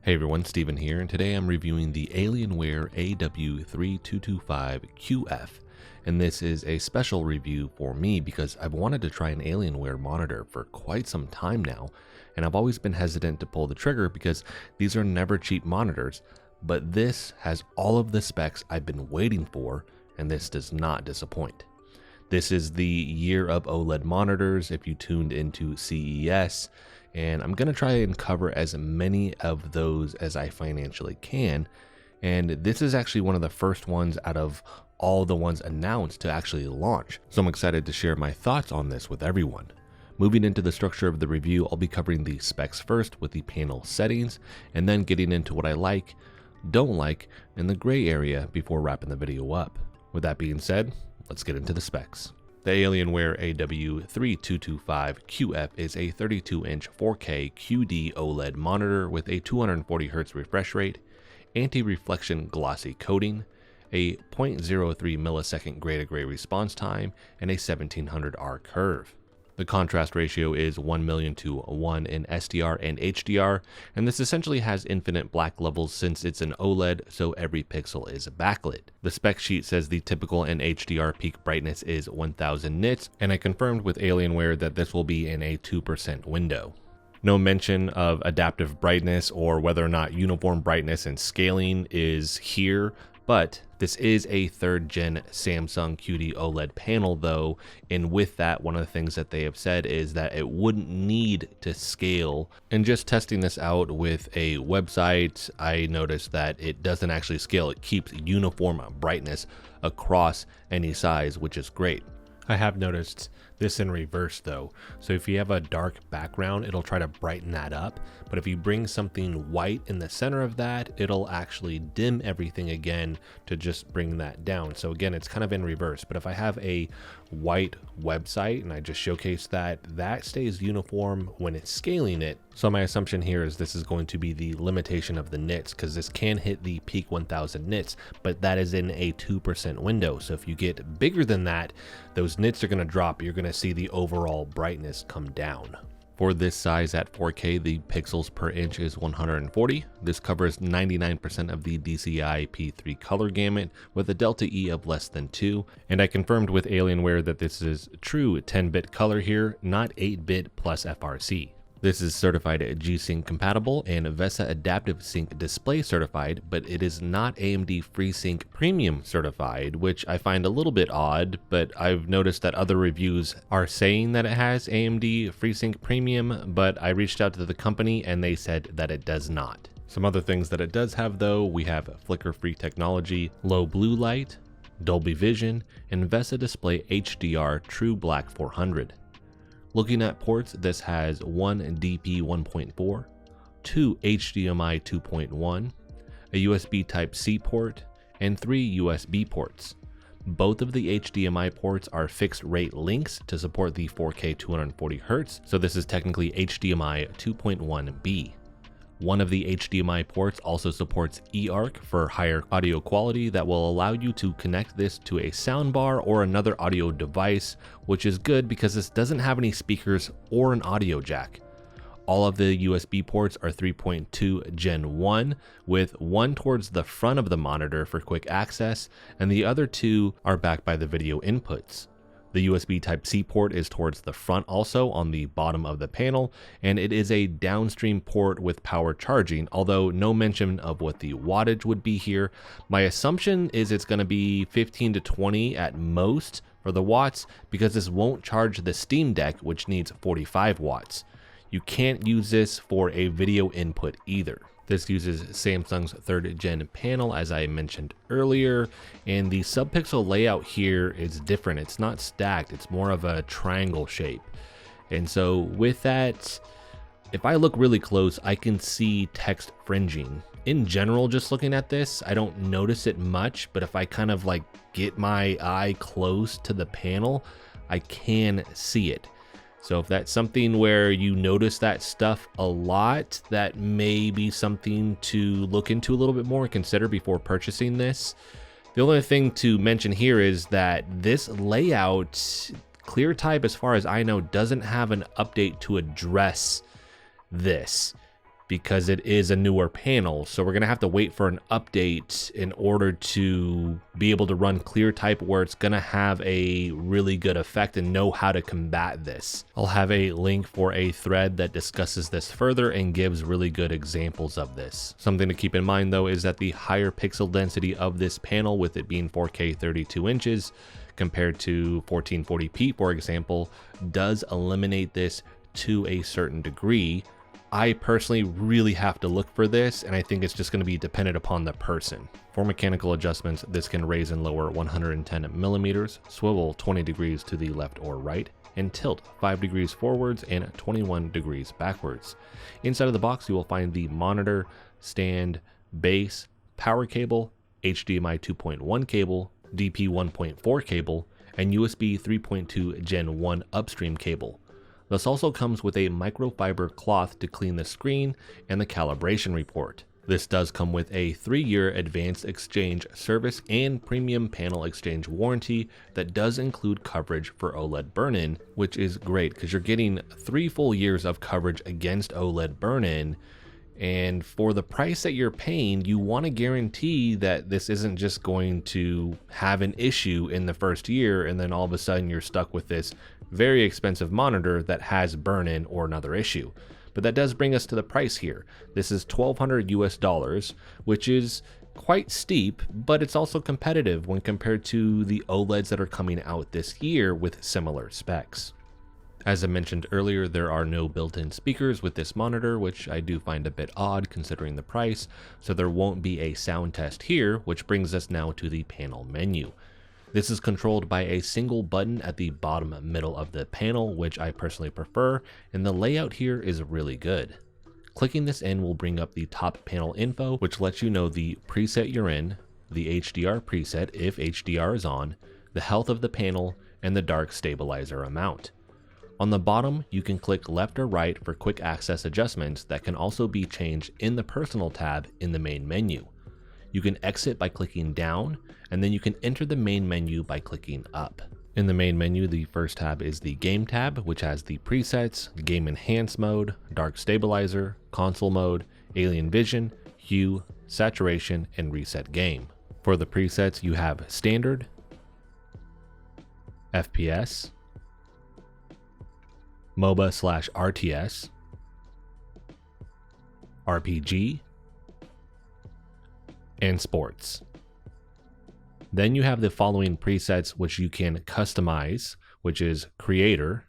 Hey everyone, Steven here, and today I'm reviewing the Alienware AW3225QF, and this is a special review for me because I've wanted to try an Alienware monitor for quite some time now, and I've always been hesitant to pull the trigger because these are never cheap monitors, but this has all of the specs I've been waiting for, and this does not disappoint. This is the year of OLED monitors if you tuned into CES, and I'm going to try and cover as many of those as I financially can. And this is actually one of the first ones out of all the ones announced to actually launch. So I'm excited to share my thoughts on this with everyone. Moving into the structure of the review, I'll be covering the specs first with the panel settings, and then getting into what I like, don't like, and the gray area before wrapping the video up. With that being said, let's get into the specs. The Alienware AW3225QF is a 32-inch 4K QD OLED monitor with a 240Hz refresh rate, anti-reflection glossy coating, a 0.03 millisecond gray-to-gray response time, and a 1700R curve. The contrast ratio is 1,000,000 to 1 in SDR and HDR, and this essentially has infinite black levels since it's an OLED, so every pixel is backlit. The spec sheet says the typical and HDR peak brightness is 1000 nits, and I confirmed with Alienware that this will be in a 2% window. No mention of adaptive brightness or whether or not uniform brightness and scaling is here, but this is a 3rd gen Samsung QD-OLED panel though, and with that, one of the things that they have said is that it wouldn't need to scale. And just testing this out with a website, I noticed that it doesn't actually scale. It keeps uniform brightness across any size, which is great. I have noticed this in reverse though. So if you have a dark background, it'll try to brighten that up. But if you bring something white in the center of that, it'll actually dim everything again to just bring that down. So again, it's kind of in reverse. But if I have a white website and I just showcase that, that stays uniform when it's scaling it. So my assumption here is this is going to be the limitation of the nits, because this can hit the peak 1000 nits, but that is in a 2% window. So if you get bigger than that, those nits are going to drop. You're going to see the overall brightness come down. For this size at 4K, the pixels per inch is 140. This covers 99% of the DCI P3 color gamut with a delta E of less than 2. And I confirmed with Alienware that this is true 10-bit color here, not 8-bit plus FRC. This is certified G-Sync compatible and VESA Adaptive Sync Display certified, but it is not AMD FreeSync Premium certified, which I find a little bit odd, but I've noticed that other reviews are saying that it has AMD FreeSync Premium, but I reached out to the company and they said that it does not. Some other things that it does have though, we have flicker-free technology, low blue light, Dolby Vision, and VESA Display HDR True Black 400. Looking at ports, this has one DP 1.4, two HDMI 2.1, a USB Type-C port, and 3 USB ports. Both of the HDMI ports are fixed rate links to support the 4K 240Hz, so this is technically HDMI 2.1B. One of the HDMI ports also supports eARC for higher audio quality that will allow you to connect this to a soundbar or another audio device, which is good because this doesn't have any speakers or an audio jack. All of the USB ports are 3.2 Gen 1, with one towards the front of the monitor for quick access, and the other two are backed by the video inputs. The USB Type-C port is towards the front also on the bottom of the panel, and it is a downstream port with power charging, although no mention of what the wattage would be here. My assumption is it's going to be 15 to 20 at most for the watts, because this won't charge the Steam Deck, which needs 45 watts. You can't use this for a video input either. This uses Samsung's 3rd gen panel, as I mentioned earlier, and the subpixel layout here is different. It's not stacked, it's more of a triangle shape. And so with that, if I look really close, I can see text fringing. In general, just looking at this, I don't notice it much, but if I kind of like get my eye close to the panel, I can see it. So if that's something where you notice that stuff a lot, that may be something to look into a little bit more and consider before purchasing this. The only thing to mention here is that this layout, ClearType, as far as I know, doesn't have an update to address this. because it is a newer panel. So we're going to have to wait for an update in order to be able to run ClearType where it's going to have a really good effect and know how to combat this. I'll have a link for a thread that discusses this further and gives really good examples of this. Something to keep in mind though is that the higher pixel density of this panel, with it being 4K 32 inches compared to 1440p for example, does eliminate this to a certain degree. I personally really have to look for this, and I think it's just going to be dependent upon the person. For mechanical adjustments, this can raise and lower 110 millimeters, swivel 20 degrees to the left or right, and tilt 5 degrees forwards and 21 degrees backwards. Inside of the box, you will find the monitor, stand, base, power cable, HDMI 2.1 cable, DP 1.4 cable, and USB 3.2 Gen 1 upstream cable. This also comes with a microfiber cloth to clean the screen and the calibration report. This does come with a 3-year advanced exchange service and premium panel exchange warranty that does include coverage for OLED burn-in, which is great because you're getting 3 full years of coverage against OLED burn-in. And for the price that you're paying, you want to guarantee that this isn't just going to have an issue in the first year and then all of a sudden you're stuck with this very expensive monitor that has burn-in or another issue. But that does bring us to the price here. This is $1,200 US, which is quite steep, but it's also competitive when compared to the OLEDs that are coming out this year with similar specs. As I mentioned earlier, there are no built-in speakers with this monitor, which I do find a bit odd considering the price, so there won't be a sound test here, which brings us now to the panel menu. This is controlled by a single button at the bottom middle of the panel, which I personally prefer, and the layout here is really good. Clicking this in will bring up the top panel info, which lets you know the preset you're in, the HDR preset if HDR is on, the health of the panel, and the dark stabilizer amount. On the bottom, you can click left or right for quick access adjustments that can also be changed in the personal tab in the main menu. You can exit by clicking down, and then you can enter the main menu by clicking up. In the main menu, the first tab is the game tab, which has the presets, game enhance mode, dark stabilizer, console mode, alien vision, hue, saturation, and reset game. For the presets, you have standard, FPS, MOBA/RTS, RPG, and sports. Then you have the following presets which you can customize, which is creator,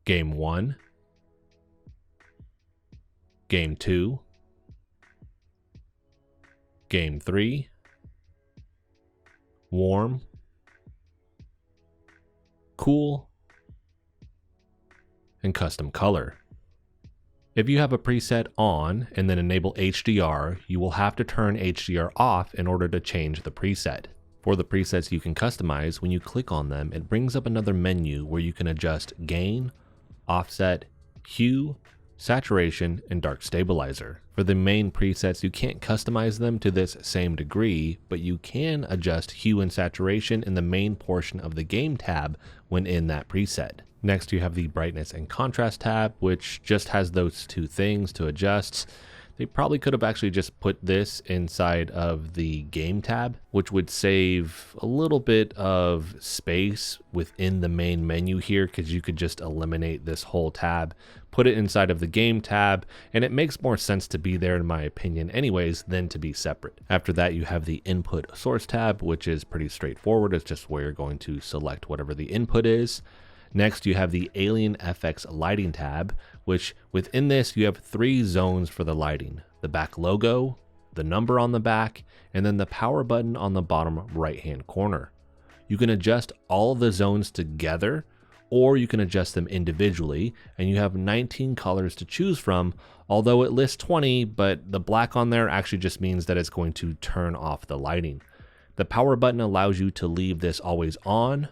game 1, game 2, game 3, warm, cool, and custom color. If you have a preset on and then enable HDR, you will have to turn HDR off in order to change the preset. For the presets you can customize, when you click on them, it brings up another menu where you can adjust gain, offset, hue, saturation, and dark stabilizer. For the main presets, you can't customize them to this same degree, but you can adjust hue and saturation in the main portion of the game tab when in that preset. Next, you have the brightness and contrast tab, which just has those two things to adjust. They probably could have actually just put this inside of the game tab, which would save a little bit of space within the main menu here, because you could just eliminate this whole tab, put it inside of the game tab, and it makes more sense to be there in my opinion anyways than to be separate. After that, you have the input source tab, which is pretty straightforward. It's just where you're going to select whatever the input is. Next, you have the Alien FX lighting tab, which within this you have 3 zones for the lighting: the back logo, the number on the back, and then the power button on the bottom right hand corner. You can adjust all of the zones together, or you can adjust them individually, and you have 19 colors to choose from, although it lists 20, but the black on there actually just means that it's going to turn off the lighting. The power button allows you to leave this always on,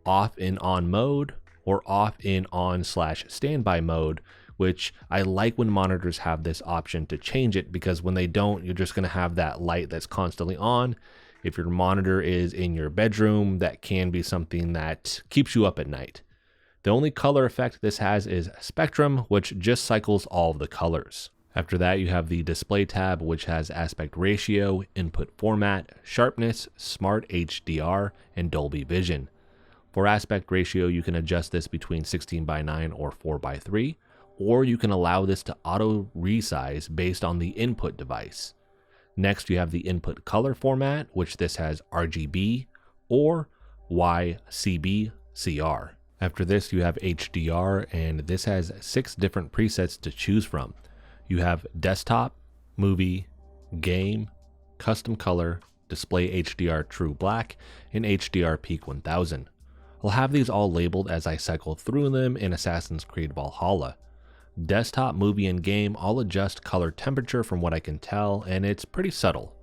off in on mode, or off in on/standby mode, which I like when monitors have this option to change it, because when they don't, you're just going to have that light that's constantly on. If your monitor is in your bedroom, that can be something that keeps you up at night. The only color effect this has is spectrum, which just cycles all of the colors. After that, you have the display tab, which has aspect ratio, input format, sharpness, smart HDR, and Dolby Vision. For aspect ratio, you can adjust this between 16:9 or 4:3, or you can allow this to auto resize based on the input device. Next, you have the input color format, which this has RGB or YCB-CR. After this, you have HDR, and this has 6 different presets to choose from. You have desktop, movie, game, custom color, display HDR true black, and HDR peak 1000. I'll have these all labeled as I cycle through them in Assassin's Creed Valhalla. Desktop, movie, and game all adjust color temperature from what I can tell, and it's pretty subtle.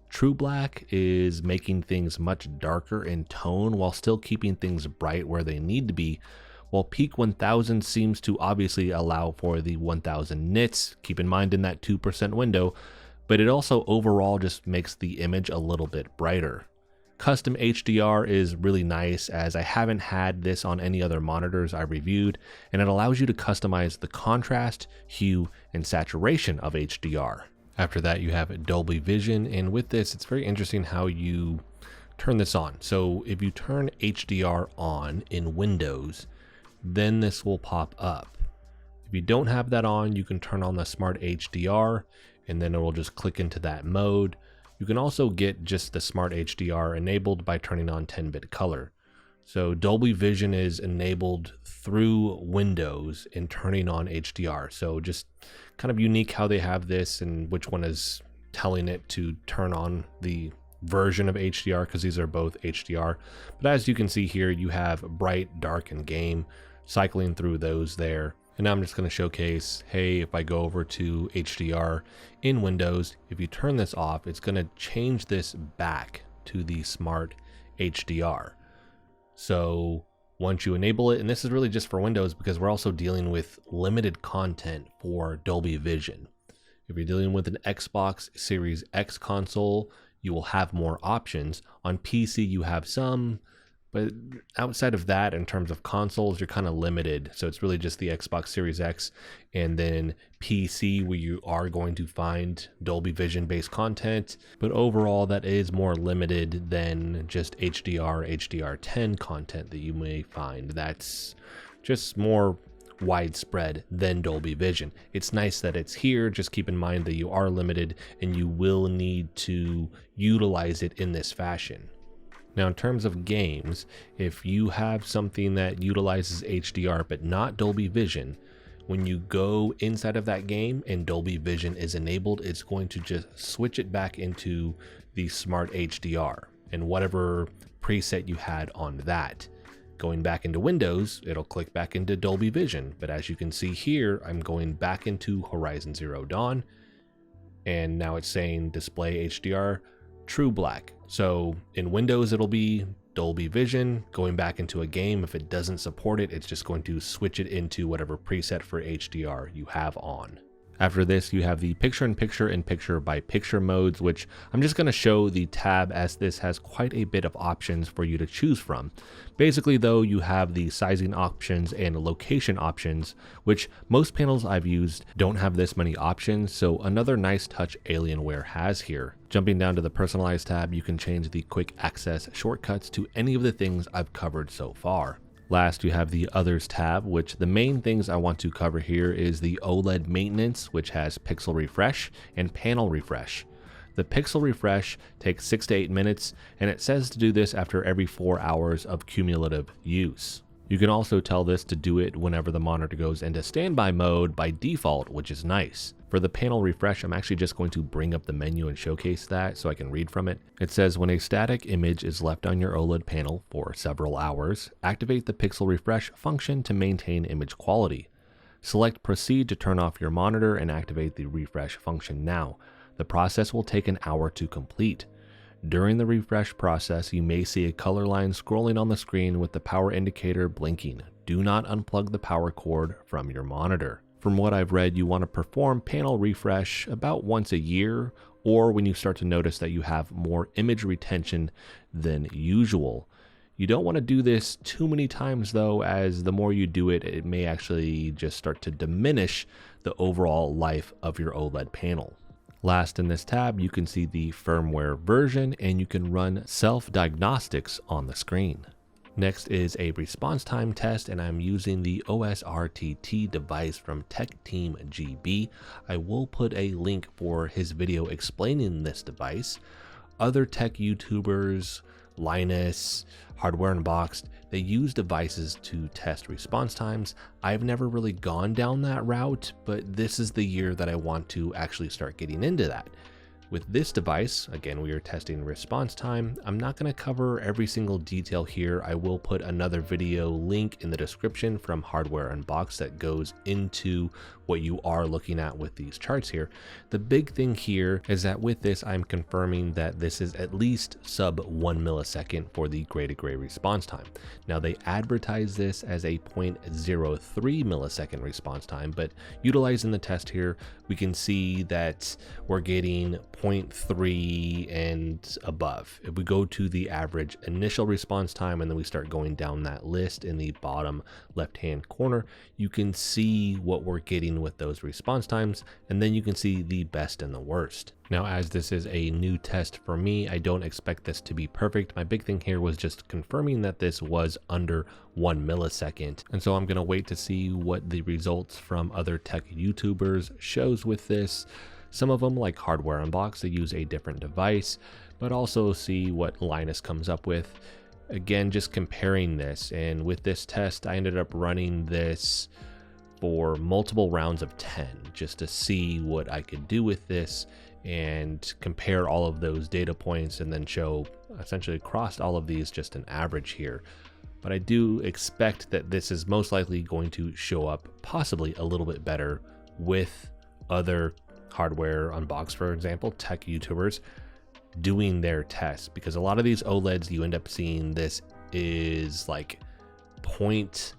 True black is making things much darker in tone while still keeping things bright where they need to be, while peak 1000 seems to obviously allow for the 1000 nits, keep in mind in that 2% window, but it also overall just makes the image a little bit brighter. Custom HDR is really nice, as I haven't had this on any other monitors I reviewed, and it allows you to customize the contrast, hue, and saturation of HDR. After that, you have Dolby Vision, and with this, it's very interesting how you turn this on. So if you turn HDR on in Windows, then this will pop up. If you don't have that on, you can turn on the Smart HDR, and then it will just click into that mode. You can also get just the Smart HDR enabled by turning on 10-bit color. So Dolby Vision is enabled through Windows and turning on HDR. So just kind of unique how they have this and which one is telling it to turn on the version of HDR, because these are both HDR. But as you can see here, you have bright, dark, and game cycling through those there. And now I'm just going to showcase, hey, if I go over to HDR in Windows, if you turn this off, it's going to change this back to the Smart HDR. So once you enable it, and this is really just for Windows because we're also dealing with limited content for Dolby Vision. If you're dealing with an Xbox Series X console, you will have more options. On PC, you have some, but outside of that, in terms of consoles, you're kind of limited. So it's really just the Xbox Series X and then PC where you are going to find Dolby Vision based content. But overall, that is more limited than just HDR, HDR10 content that you may find. That's just more widespread than Dolby Vision. It's nice that it's here. Just keep in mind that you are limited and you will need to utilize it in this fashion. Now, in terms of games, if you have something that utilizes HDR but not Dolby Vision, when you go inside of that game and Dolby Vision is enabled, it's going to just switch it back into the Smart HDR and whatever preset you had on that. Going back into Windows, it'll click back into Dolby Vision. But as you can see here, I'm going back into Horizon Zero Dawn, and now it's saying display HDR true black. So in Windows, it'll be Dolby Vision. Going back into a game, if it doesn't support it, it's just going to switch it into whatever preset for HDR you have on. After this, you have the picture-in-picture and picture-by-picture modes, which I'm just going to show the tab as this has quite a bit of options for you to choose from. Basically, though, you have the sizing options and location options, which most panels I've used don't have this many options, so another nice touch Alienware has here. Jumping down to the Personalize tab, you can change the quick access shortcuts to any of the things I've covered so far. Last, you have the Others tab, which the main things I want to cover here is the OLED maintenance, which has pixel refresh and panel refresh. The pixel refresh takes 6 to 8 minutes, and it says to do this after every 4 hours of cumulative use. You can also tell this to do it whenever the monitor goes into standby mode by default, which is nice. For the panel refresh, I'm actually just going to bring up the menu and showcase that so I can read from it. It says, when a static image is left on your OLED panel for several hours, activate the pixel refresh function to maintain image quality. Select proceed to turn off your monitor and activate the refresh function now. The process will take an hour to complete. During the refresh process, you may see a color line scrolling on the screen with the power indicator blinking. Do not unplug the power cord from your monitor. From what I've read, you want to perform panel refresh about once a year, or when you start to notice that you have more image retention than usual. You don't want to do this too many times though, as the more you do it, it may actually just start to diminish the overall life of your OLED panel. Last in this tab, you can see the firmware version and you can run self-diagnostics on the screen. Next is a response time test, and I'm using the OSRTT device from Tech Team GB. I will put a link for his video explaining this device. Other tech YouTubers, Linus, Hardware Unboxed, they use devices to test response times. I've never really gone down that route, but this is the year that I want to actually start getting into that. With this device, again, we are testing response time. I'm not going to cover every single detail here. I will put another video link in the description from Hardware Unboxed that goes into what you are looking at with these charts here. The big thing here is that with this, I'm confirming that this is at least sub 1 millisecond for the gray to gray response time. Now they advertise this as a 0.03 millisecond response time, but utilizing the test here, we can see that we're getting 0.3 and above. If we go to the average initial response time and then we start going down that list in the bottom left hand corner, you can see what we're getting with those response times, and then you can see the best and the worst. Now, as this is a new test for me, I don't expect this to be perfect. My big thing here was just confirming that this was under 1 millisecond. And so I'm going to wait to see what the results from other tech YouTubers shows with this. Some of them, like Hardware Unboxed, they use a different device, but also see what Linus comes up with. Again, just comparing this, and with this test, I ended up running this for multiple rounds of 10 just to see what I could do with this and compare all of those data points and then show essentially across all of these just an average here. But I do expect that this is most likely going to show up possibly a little bit better with other Hardware Unboxed, for example, tech YouTubers doing their tests, because a lot of these OLEDs you end up seeing this is like 0.4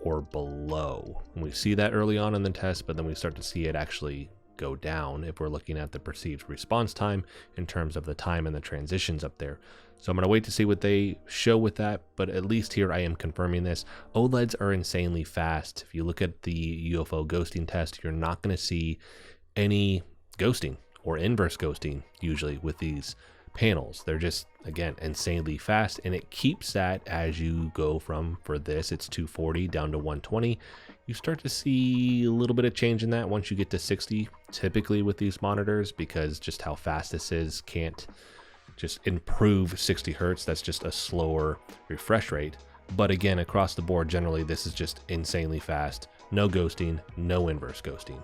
or below. And we see that early on in the test, but then we start to see it actually go down if we're looking at the perceived response time in terms of the time and the transitions up there. So I'm going to wait to see what they show with that, but at least here I am confirming this. OLEDs are insanely fast. If you look at the UFO ghosting test, you're not going to see any ghosting or inverse ghosting usually with these panels. They're just, again, insanely fast, and it keeps that as you go from, for this, it's 240 down to 120. You start to see a little bit of change in that once you get to 60, typically with these monitors, because just how fast this is can't just improve 60 hertz. That's just a slower refresh rate. But again, across the board, generally, this is just insanely fast. No ghosting, no inverse ghosting.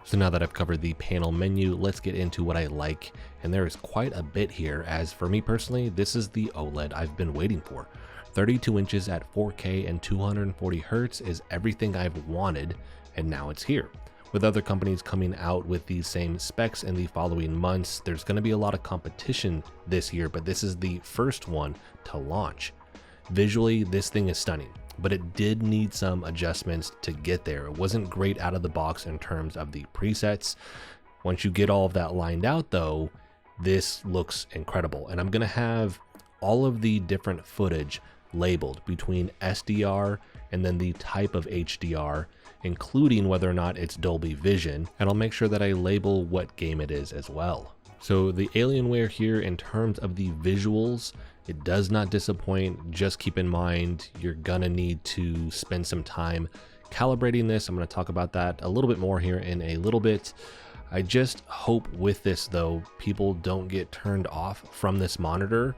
So now that I've covered the panel menu, let's get into what I like. And there is quite a bit here, as for me personally, this is the OLED I've been waiting for. 32 inches at 4K and 240 hertz is everything I've wanted, and now it's here. With other companies coming out with these same specs in the following months, there's going to be a lot of competition this year, but this is the first one to launch. Visually, this thing is stunning, but it did need some adjustments to get there. It wasn't great out of the box in terms of the presets. Once you get all of that lined out though, this looks incredible. And I'm going to have all of the different footage labeled between SDR and then the type of HDR, including whether or not it's Dolby Vision, and I'll make sure that I label what game it is as well. So the Alienware here, in terms of the visuals, it does not disappoint. Just keep in mind, you're gonna need to spend some time calibrating this. I'm gonna talk about that a little bit more here in a little bit. I just hope with this though, people don't get turned off from this monitor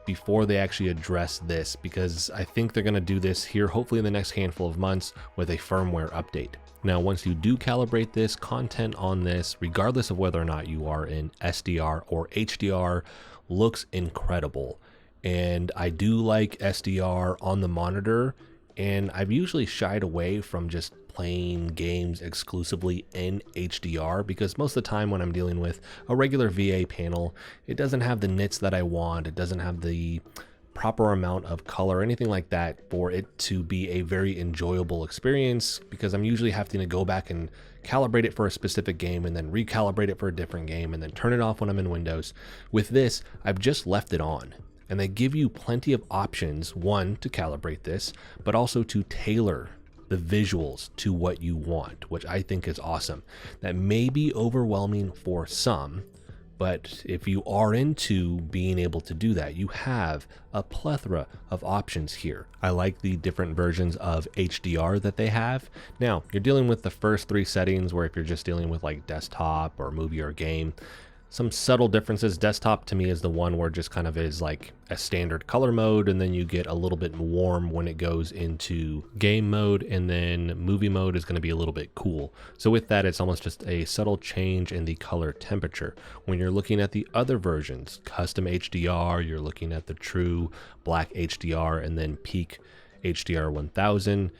before they actually address this, because I think they're going to do this here hopefully in the next handful of months with a firmware update. Now, once you do calibrate this, content on this, regardless of whether or not you are in SDR or HDR, looks incredible. And I do like SDR on the monitor, and I've usually shied away from just playing games exclusively in HDR, because most of the time when I'm dealing with a regular VA panel, it doesn't have the nits that I want. It doesn't have the proper amount of color or anything like that for it to be a very enjoyable experience, because I'm usually having to go back and calibrate it for a specific game and then recalibrate it for a different game and then turn it off when I'm in Windows. With this, I've just left it on. And they give you plenty of options, one, to calibrate this, but also to tailor the visuals to what you want, which I think is awesome. That may be overwhelming for some, but if you are into being able to do that, you have a plethora of options here. I like the different versions of HDR that they have. Now, you're dealing with the first three settings, where if you're just dealing with like desktop or movie or game, some subtle differences. Desktop to me is the one where it just kind of is like a standard color mode, and then you get a little bit warm when it goes into game mode, and then movie mode is going to be a little bit cool. So with that, it's almost just a subtle change in the color temperature. When you're looking at the other versions, custom HDR, you're looking at the true black HDR, and then peak HDR 1000.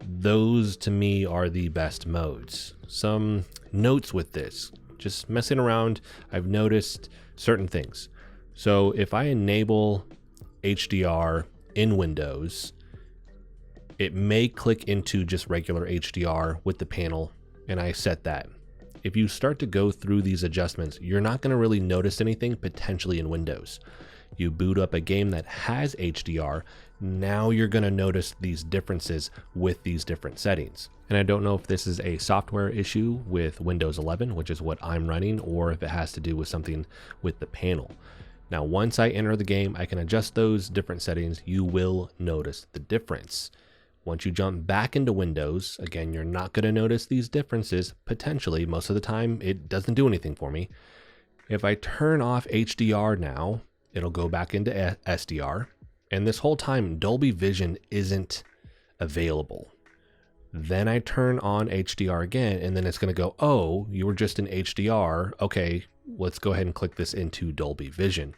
Those to me are the best modes. Some notes with this. Just messing around, I've noticed certain things. So if I enable HDR in Windows, it may click into just regular HDR with the panel, and I set that. If you start to go through these adjustments, you're not going to really notice anything potentially in Windows. You boot up a game that has HDR, now you're going to notice these differences with these different settings. And I don't know if this is a software issue with Windows 11, which is what I'm running, or if it has to do with something with the panel. Now, once I enter the game, I can adjust those different settings. You will notice the difference. Once you jump back into Windows, again, you're not going to notice these differences. Potentially, most of the time, it doesn't do anything for me. If I turn off HDR now, it'll go back into SDR. And this whole time, Dolby Vision isn't available. Then I turn on HDR again, and then it's going to go, oh, you were just in HDR. Okay, let's go ahead and click this into Dolby Vision.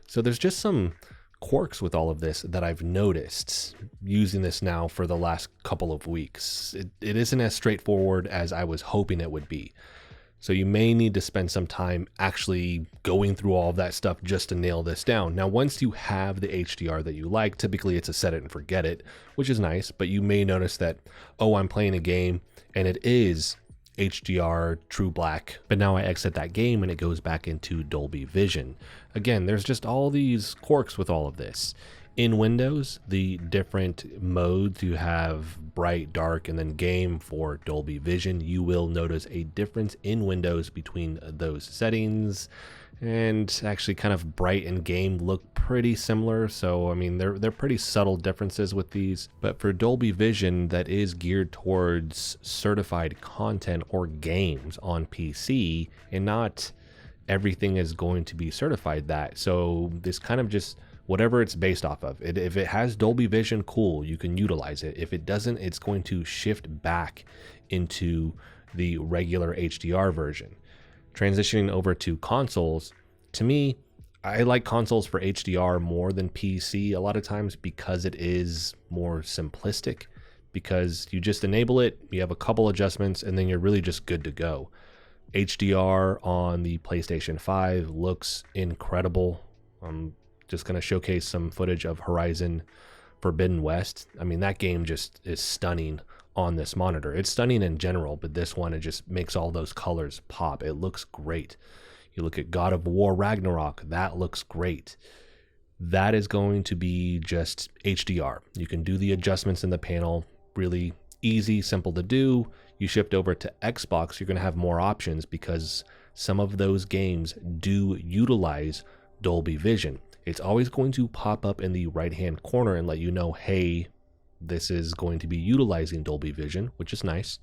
So there's just some quirks with all of this that I've noticed using this now for the last couple of weeks. It isn't as straightforward as I was hoping it would be. So you may need to spend some time actually going through all of that stuff just to nail this down. Now, once you have the HDR that you like, typically it's a set it and forget it, which is nice, but you may notice that, oh, I'm playing a game and it is HDR true black, but now I exit that game and it goes back into Dolby Vision. Again, there's just all these quirks with all of this. In Windows, the different modes, you have bright, dark, and then game for Dolby Vision. You will notice a difference in Windows between those settings, and actually kind of bright and game look pretty similar. So, I mean, they're pretty subtle differences with these, but for Dolby Vision, that is geared towards certified content or games on PC, and not everything is going to be certified that. So this kind of just whatever it's based off of. If it has Dolby Vision, cool, you can utilize it. If it doesn't, it's going to shift back into the regular HDR version. Transitioning over to consoles, to me, I like consoles for HDR more than PC a lot of times because it is more simplistic, because you just enable it, you have a couple adjustments, and then you're really just good to go. HDR on the PlayStation 5 looks incredible. Just going to showcase some footage of Horizon Forbidden West. I mean, that game just is stunning on this monitor. It's stunning in general, but this one, it just makes all those colors pop. It looks great. You look at God of War Ragnarok, that looks great. That is going to be just HDR. You can do the adjustments in the panel, really easy, simple to do. You shift over to Xbox, you're going to have more options because some of those games do utilize Dolby Vision. It's always going to pop up in the right-hand corner and let you know, hey, this is going to be utilizing Dolby Vision, which is nice.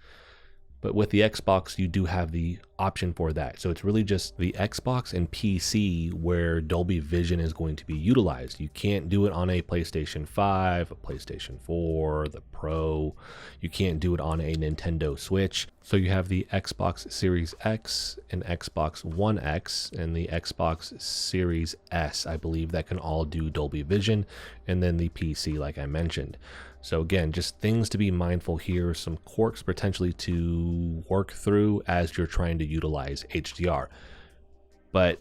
But with the Xbox, you do have the option for that. So it's really just the Xbox and PC where Dolby Vision is going to be utilized. You can't do it on a PlayStation 5, a PlayStation 4, the Pro. You can't do it on a Nintendo Switch. So you have the Xbox Series X and Xbox One X and the Xbox Series S, I believe, that can all do Dolby Vision, and then the PC, like I mentioned. So again, just things to be mindful here, some quirks potentially to work through as you're trying to utilize HDR. But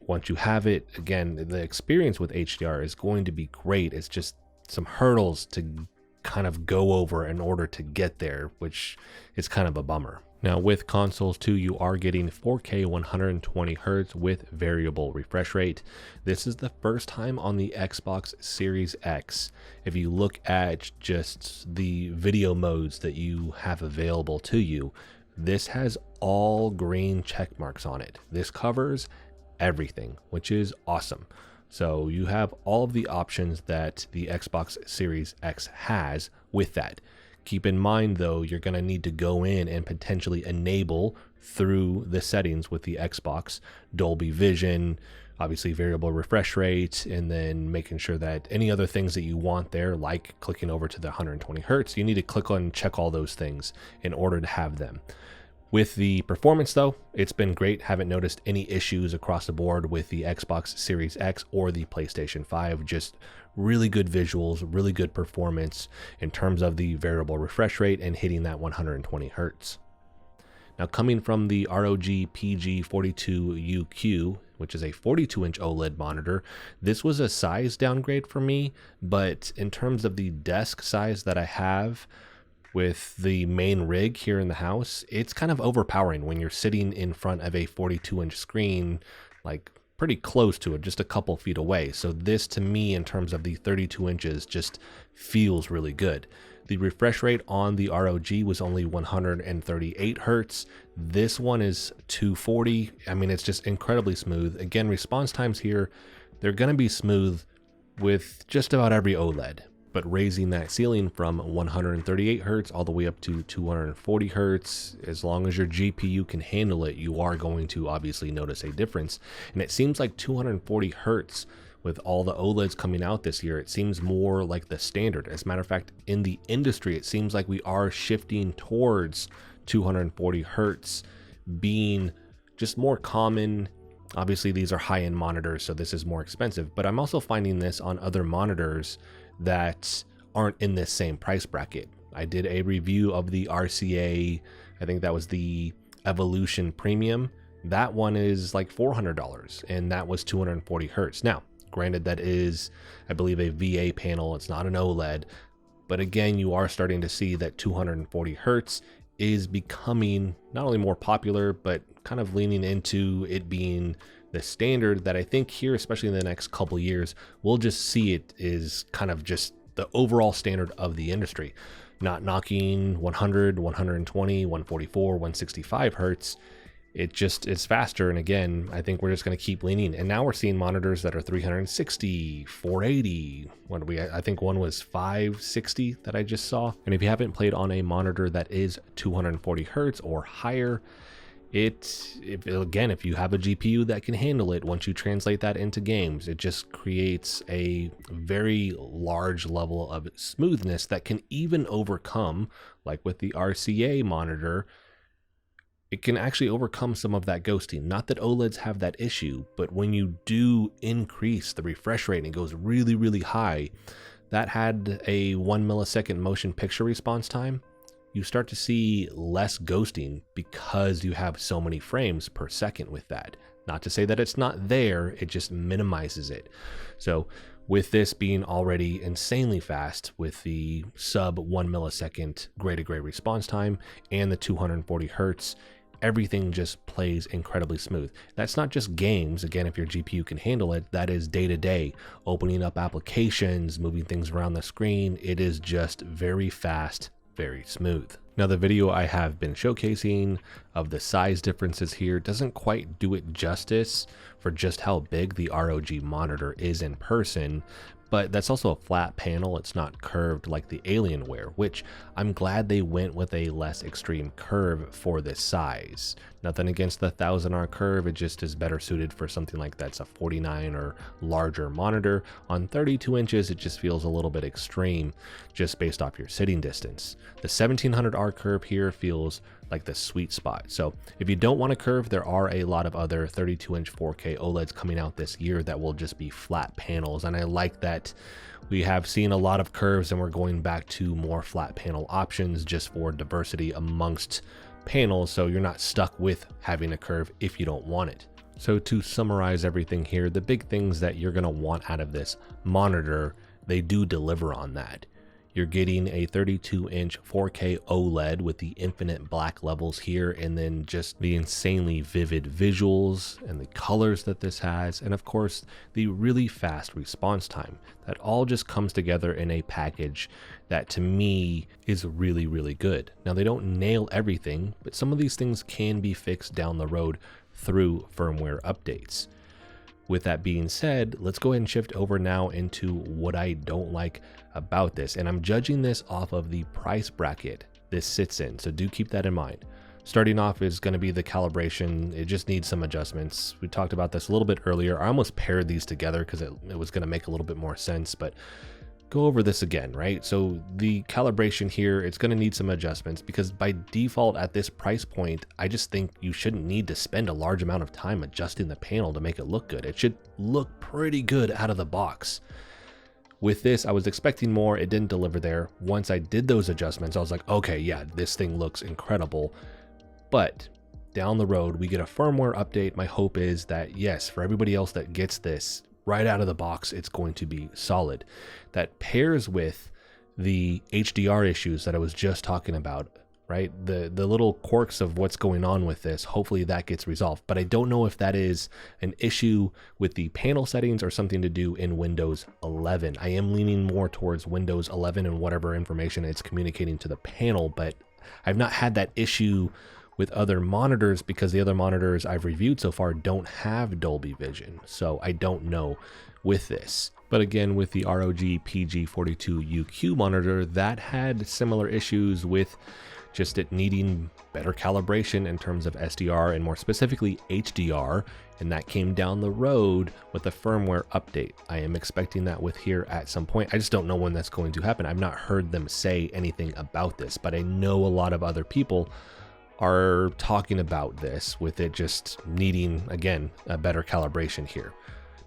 once you have it, again, the experience with HDR is going to be great. It's just some hurdles to kind of go over in order to get there, which is kind of a bummer. Now with consoles too, you are getting 4K 120 Hz with variable refresh rate. This is the first time on the Xbox Series X. If you look at just the video modes that you have available to you, this has all green check marks on it. This covers everything, which is awesome. So you have all of the options that the Xbox Series X has with that. Keep in mind though, you're going to need to go in and potentially enable through the settings with the Xbox Dolby Vision, obviously variable refresh rate, and then making sure that any other things that you want there, like clicking over to the 120 Hz, you need to click on and check all those things in order to have them. With the performance though, it's been great. Haven't noticed any issues across the board with the Xbox Series X or the PlayStation 5. Just really good visuals, really good performance in terms of the variable refresh rate and hitting that 120 Hz. Now coming from the ROG PG42UQ, which is a 42-inch OLED monitor, this was a size downgrade for me, but in terms of the desk size that I have, with the main rig here in the house, it's kind of overpowering when you're sitting in front of a 42-inch screen, like pretty close to it, just a couple feet away. So this to me, in terms of the 32 inches, just feels really good. The refresh rate on the ROG was only 138 Hertz. This one is 240. I mean, it's just incredibly smooth. Again, response times here, they're gonna be smooth with just about every OLED. But raising that ceiling from 138 Hertz all the way up to 240 Hertz, as long as your GPU can handle it, you are going to obviously notice a difference. And it seems like 240 Hertz, with all the OLEDs coming out this year, it seems more like the standard. As a matter of fact, in the industry, it seems like we are shifting towards 240 Hertz being just more common. Obviously, these are high-end monitors, so this is more expensive, but I'm also finding this on other monitors that aren't in this same price bracket. I did a review of the RCA, I think that was the Evolution Premium. That one is like $400, and that was 240 Hertz. Now, granted, that is, I believe, a VA panel. It's not an OLED, but again, you are starting to see that 240 Hertz is becoming not only more popular, but kind of leaning into it being the standard that I think here, especially in the next couple years, we'll just see it is kind of just the overall standard of the industry. Not knocking 100, 120, 144, 165 Hertz. It just is faster. And again, I think we're just going to keep leaning. And now we're seeing monitors that are 360, 480. I think one was 560 that I just saw. And if you haven't played on a monitor that is 240 Hertz or higher, if you have a GPU that can handle it, once you translate that into games, it just creates a very large level of smoothness that can even overcome, like with the RCA monitor, it can actually overcome some of that ghosting. Not that OLEDs have that issue, but when you do increase the refresh rate and it goes really, really high, that had a 1 millisecond motion picture response time. You start to see less ghosting because you have so many frames per second with that. Not to say that it's not there, it just minimizes it. So with this being already insanely fast with the sub 1 millisecond gray to gray response time and the 240 Hertz, everything just plays incredibly smooth. That's not just games. Again, if your GPU can handle it, that is day to day, opening up applications, moving things around the screen. It is just very fast, very smooth. Now the video I have been showcasing of the size differences here doesn't quite do it justice for just how big the ROG monitor is in person, but that's also a flat panel. It's not curved like the Alienware, which I'm glad they went with a less extreme curve for this size. Nothing against the 1000R curve, it just is better suited for something like that's a 49 or larger monitor. On 32 inches, it just feels a little bit extreme just based off your sitting distance. The 1700R curve here feels like the sweet spot. So if you don't want a curve, there are a lot of other 32-inch 4K OLEDs coming out this year that will just be flat panels. And I like that we have seen a lot of curves and we're going back to more flat panel options just for diversity amongst panels, so you're not stuck with having a curve if you don't want it. So to summarize everything here, the big things that you're going to want out of this monitor, they do deliver on that. You're getting a 32-inch 4K OLED with the infinite black levels here, and then just the insanely vivid visuals and the colors that this has, and of course the really fast response time. That all just comes together in a package that to me is really, really good. Now, they don't nail everything, but some of these things can be fixed down the road through firmware updates. With that being said, let's go ahead and shift over now into what I don't like about this. And I'm judging this off of the price bracket this sits in, so do keep that in mind. Starting off is going to be the calibration. It just needs some adjustments. We talked about this a little bit earlier. I almost paired these together because it was going to make a little bit more sense, but go over this again, right? So the calibration here, it's going to need some adjustments because by default at this price point, I just think you shouldn't need to spend a large amount of time adjusting the panel to make it look good. It should look pretty good out of the box. With this, I was expecting more. It didn't deliver there. Once I did those adjustments, I was like, okay, yeah, this thing looks incredible. But down the road, we get a firmware update. My hope is that, yes, for everybody else that gets this, right out of the box, it's going to be solid. That pairs with the HDR issues that I was just talking about, right? The little quirks of what's going on with this, hopefully that gets resolved. But I don't know if that is an issue with the panel settings or something to do in Windows 11. I am leaning more towards Windows 11 and whatever information it's communicating to the panel, but I've not had that issue with other monitors because the other monitors I've reviewed so far don't have Dolby Vision. So I don't know with this. But again, with the ROG PG42UQ monitor, that had similar issues with just it needing better calibration in terms of SDR and more specifically HDR, and that came down the road with a firmware update. I am expecting that with here at some point. I just don't know when that's going to happen. I've not heard them say anything about this, but I know a lot of other people are talking about this with it just needing, again, a better calibration here.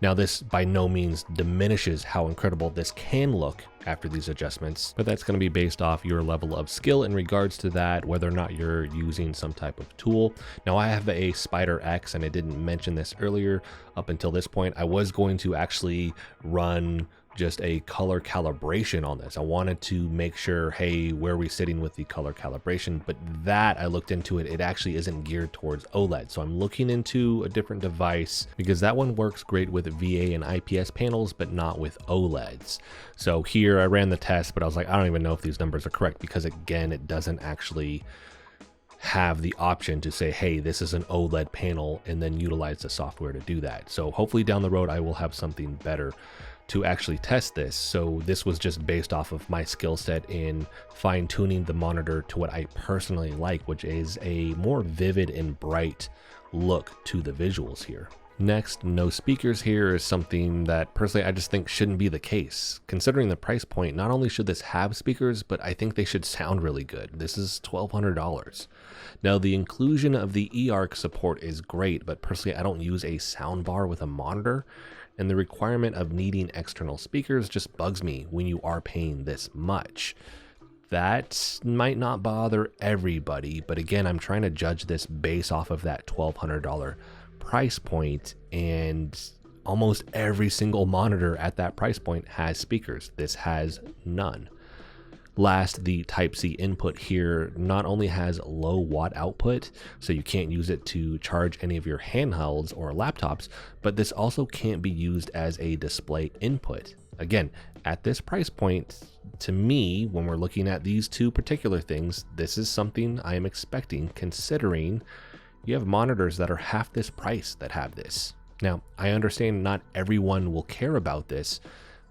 Now, this by no means diminishes how incredible this can look after these adjustments, but that's going to be based off your level of skill in regards to that, whether or not you're using some type of tool. Now, I have a Spider X, and I didn't mention this earlier. Up until this point, I was going to actually run just a color calibration on this. I wanted to make sure, hey, where are we sitting with the color calibration? But that, I looked into it, it actually isn't geared towards OLED. So I'm looking into a different device because that one works great with VA and IPS panels, but not with OLEDs. So here I ran the test, but I was like, I don't even know if these numbers are correct because again, it doesn't actually have the option to say, hey, this is an OLED panel and then utilize the software to do that. So hopefully down the road, I will have something better to actually test this. So this was just based off of my skill set in fine tuning the monitor to what I personally like, which is a more vivid and bright look to the visuals here. Next, no speakers here is something that personally I just think shouldn't be the case. Considering the price point, not only should this have speakers, but I think they should sound really good. This is $1,200. Now, the inclusion of the eARC support is great, but personally I don't use a soundbar with a monitor, and the requirement of needing external speakers just bugs me when you are paying this much. That might not bother everybody, but again, I'm trying to judge this based off of that $1,200 price point, and almost every single monitor at that price point has speakers. This has none. Last, the Type-C input here not only has low watt output, so you can't use it to charge any of your handhelds or laptops, but this also can't be used as a display input. Again, at this price point, to me, when we're looking at these two particular things, this is something I am expecting considering you have monitors that are half this price that have this. Now, I understand not everyone will care about this,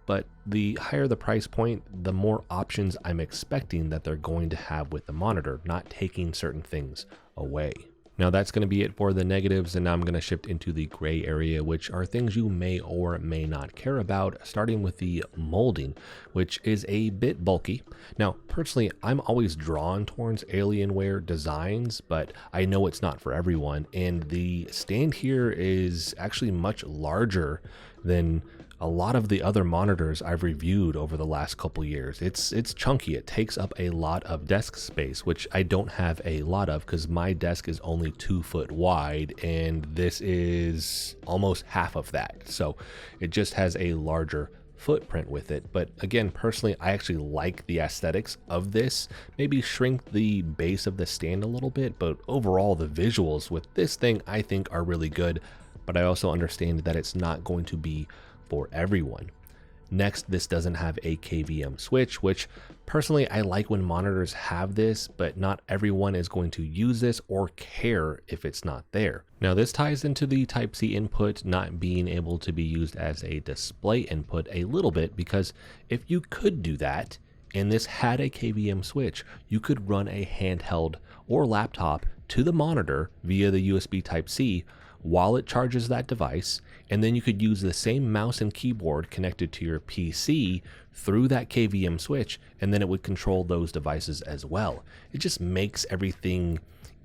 but the higher the price point, the more options I'm expecting that they're going to have with the monitor, not taking certain things away. Now that's going to be it for the negatives, and now I'm going to shift into the gray area, which are things you may or may not care about, starting with the molding, which is a bit bulky. Now, personally, I'm always drawn towards Alienware designs, but I know it's not for everyone, and the stand here is actually much larger than a lot of the other monitors I've reviewed over the last couple years. It's chunky. It takes up a lot of desk space, which I don't have a lot of because my desk is only 2 foot wide and this is almost half of that. So it just has a larger footprint with it. But again, personally, I actually like the aesthetics of this. Maybe shrink the base of the stand a little bit, but overall the visuals with this thing I think are really good. But I also understand that it's not going to be for everyone. Next, this doesn't have a KVM switch, which personally I like when monitors have this, but not everyone is going to use this or care if it's not there. Now this ties into the Type-C input not being able to be used as a display input a little bit, because if you could do that and this had a KVM switch, you could run a handheld or laptop to the monitor via the USB Type-C while it charges that device, and then you could use the same mouse and keyboard connected to your PC through that KVM switch, and then it would control those devices as well. It just makes everything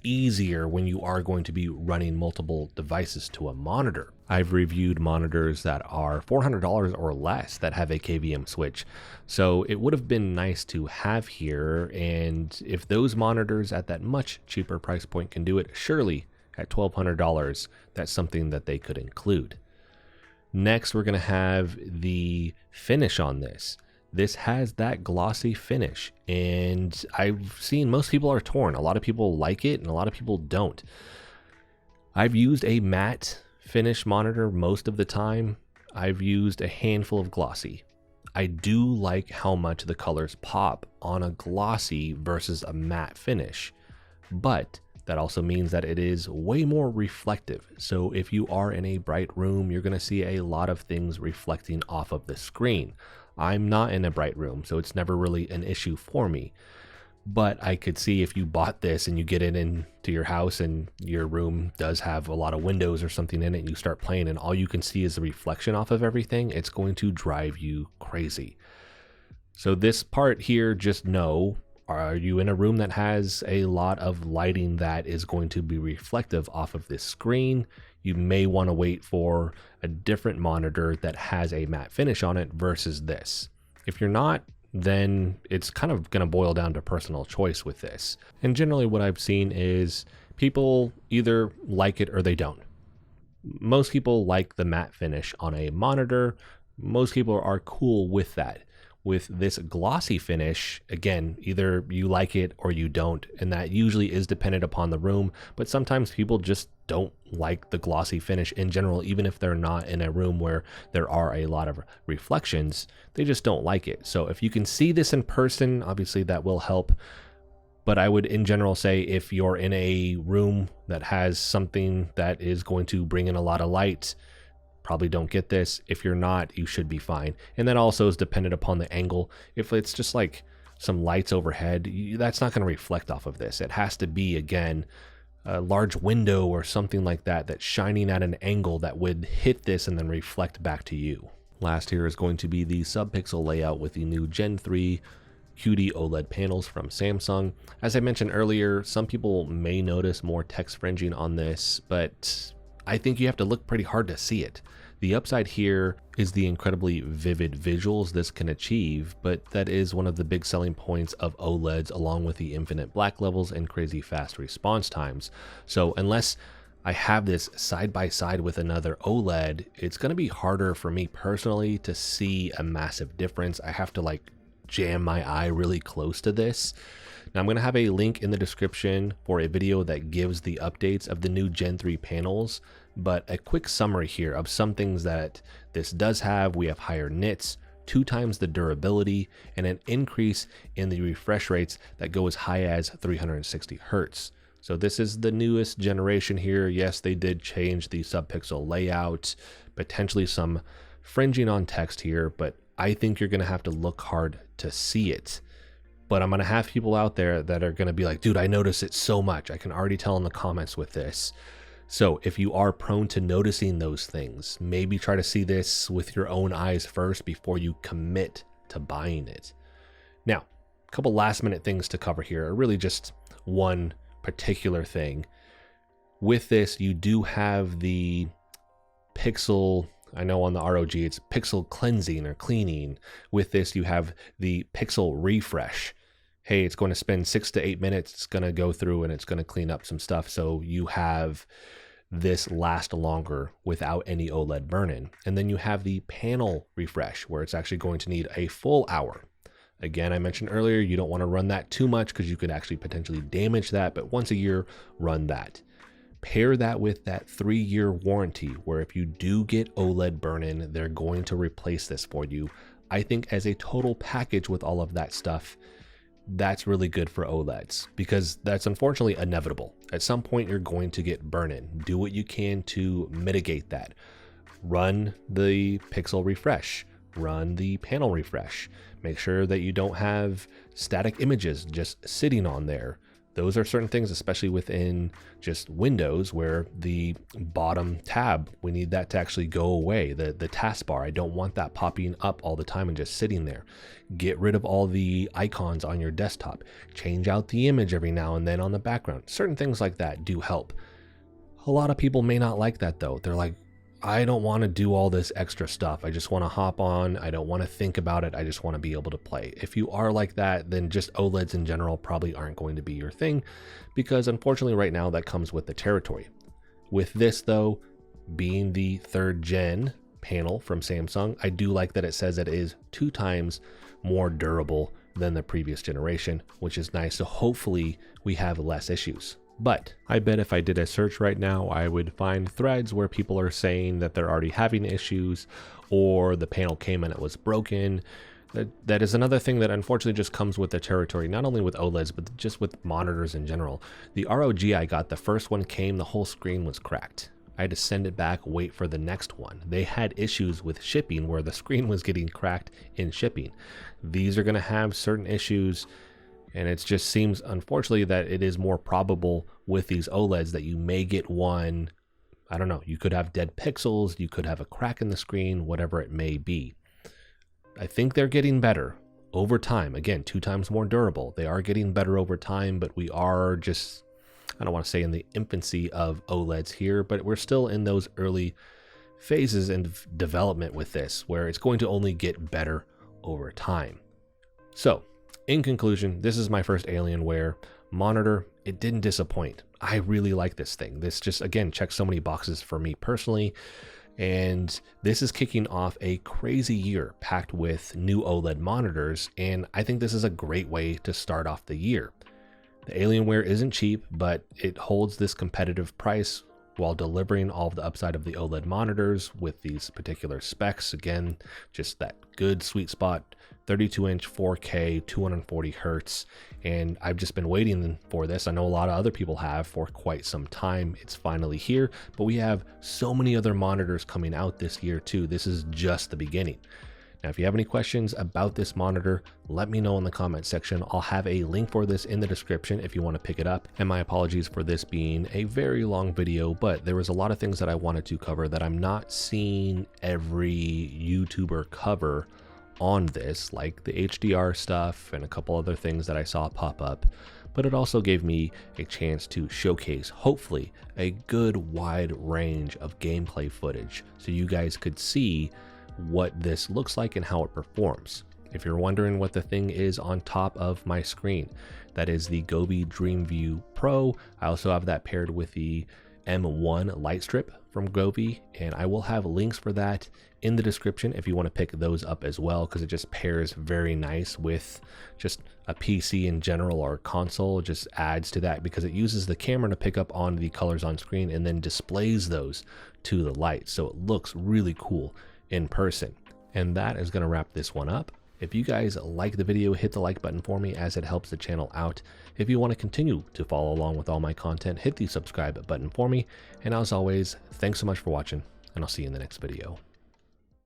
easier when you are going to be running multiple devices to a monitor. I've reviewed monitors that are $400 or less that have a KVM switch, so it would have been nice to have here, and if those monitors at that much cheaper price point can do it, surely at $1,200, that's something that they could include. Next, we're going to have the finish on this. This has that glossy finish, and I've seen most people are torn. A lot of people like it, and a lot of people don't. I've used a matte finish monitor most of the time. I've used a handful of glossy. I do like how much the colors pop on a glossy versus a matte finish, but that also means that it is way more reflective. So if you are in a bright room, you're going to see a lot of things reflecting off of the screen. I'm not in a bright room, so it's never really an issue for me. But I could see if you bought this and you get it into your house and your room does have a lot of windows or something in it, and you start playing and all you can see is the reflection off of everything, it's going to drive you crazy. So this part here, just know, are you in a room that has a lot of lighting that is going to be reflective off of this screen? You may want to wait for a different monitor that has a matte finish on it versus this. If you're not, then it's kind of going to boil down to personal choice with this. And generally what I've seen is people either like it or they don't. Most people like the matte finish on a monitor. Most people are cool with that. With this glossy finish, again, either you like it or you don't, and that usually is dependent upon the room, but sometimes people just don't like the glossy finish in general, even if they're not in a room where there are a lot of reflections, they just don't like it. So if you can see this in person, obviously that will help, but I would in general say if you're in a room that has something that is going to bring in a lot of light, probably don't get this. If you're not, you should be fine. And that also is dependent upon the angle. If it's just like some lights overhead, that's not going to reflect off of this. It has to be, again, a large window or something like that that's shining at an angle that would hit this and then reflect back to you. Last here is going to be the sub-pixel layout with the new Gen 3 QD OLED panels from Samsung. As I mentioned earlier, some people may notice more text fringing on this, but I think you have to look pretty hard to see it. The upside here is the incredibly vivid visuals this can achieve, but that is one of the big selling points of OLEDs, along with the infinite black levels and crazy fast response times. So unless I have this side by side with another OLED, it's going to be harder for me personally to see a massive difference. I have to like jam my eye really close to this. Now I'm going to have a link in the description for a video that gives the updates of the new Gen 3 panels, but a quick summary here of some things that this does have. We have higher nits, 2 times the durability, and an increase in the refresh rates that go as high as 360 Hertz. So this is the newest generation here. Yes, they did change the sub-pixel layout, potentially some fringing on text here, but I think you're going to have to look hard to see it. But I'm going to have people out there that are going to be like, dude, I notice it so much. I can already tell in the comments with this. So if you are prone to noticing those things, maybe try to see this with your own eyes first before you commit to buying it. Now, a couple last minute things to cover here, or really just one particular thing. With this, you do have the pixel, I know on the ROG it's pixel cleansing or cleaning. With this, you have the pixel refresh. Hey, it's going to spend 6 to 8 minutes. It's going to go through and it's going to clean up some stuff. So you have this last longer without any OLED burn-in. And then you have the panel refresh, where it's actually going to need a full hour. Again, I mentioned earlier, you don't want to run that too much because you could actually potentially damage that, but once a year, run that. Pair that with that 3-year warranty, where if you do get OLED burn-in, they're going to replace this for you. I think as a total package with all of that stuff, that's really good for OLEDs, because that's unfortunately inevitable. At some point, you're going to get burn-in. Do what you can to mitigate that. Run the pixel refresh, run the panel refresh. Make sure that you don't have static images just sitting on there. Those are certain things, especially within just Windows, where the bottom tab, we need that to actually go away. The taskbar, I don't want that popping up all the time and just sitting there. Get rid of all the icons on your desktop. Change out the image every now and then on the background. Certain things like that do help. A lot of people may not like that though. They're like, I don't want to do all this extra stuff. I just want to hop on. I don't want to think about it. I just want to be able to play. If you are like that, then just OLEDs in general probably aren't going to be your thing, because unfortunately right now that comes with the territory. With this though, being the 3rd gen panel from Samsung, I do like that it says it is 2 times more durable than the previous generation, which is nice. So hopefully we have less issues. But I bet if I did a search right now, I would find threads where people are saying that they're already having issues, or the panel came and it was broken. That is another thing that unfortunately just comes with the territory, not only with OLEDs, but just with monitors in general. The ROG I got, the first one came, the whole screen was cracked. I had to send it back, wait for the next one. They had issues with shipping where the screen was getting cracked in shipping. These are going to have certain issues. And it just seems, unfortunately, that it is more probable with these OLEDs that you may get one, I don't know, you could have dead pixels, you could have a crack in the screen, whatever it may be. I think they're getting better over time. Again, 2 times more durable. They are getting better over time, but we are just, I don't want to say in the infancy of OLEDs here, but we're still in those early phases in development with this, where it's going to only get better over time. So, in conclusion, this is my first Alienware monitor. It didn't disappoint. I really like this thing. This just, again, checks so many boxes for me personally. And this is kicking off a crazy year packed with new OLED monitors. And I think this is a great way to start off the year. The Alienware isn't cheap, but it holds this competitive price while delivering all of the upside of the OLED monitors with these particular specs. Again, just that good sweet spot, 32-inch 4K, 240 hertz. And I've just been waiting for this. I know a lot of other people have for quite some time. It's finally here, but we have so many other monitors coming out this year too. This is just the beginning. Now, if you have any questions about this monitor, let me know in the comment section. I'll have a link for this in the description if you want to pick it up. And my apologies for this being a very long video, but there was a lot of things that I wanted to cover that I'm not seeing every YouTuber cover on this, like the HDR stuff and a couple other things that I saw pop up. But it also gave me a chance to showcase, hopefully, a good wide range of gameplay footage so you guys could see what this looks like and how it performs. If you're wondering what the thing is on top of my screen, that is the Gobi DreamView Pro. I also have that paired with the M1 light strip from Gobi, and I will have links for that in the description if you want to pick those up as well, because it just pairs very nice with just a PC in general or console. It just adds to that because it uses the camera to pick up on the colors on screen and then displays those to the light, so it looks really cool in person. And that is going to wrap this one up. If you guys like the video, hit the like button for me as it helps the channel out. If you want to continue to follow along with all my content, hit the subscribe button for me. And as always, thanks so much for watching, and I'll see you in the next video.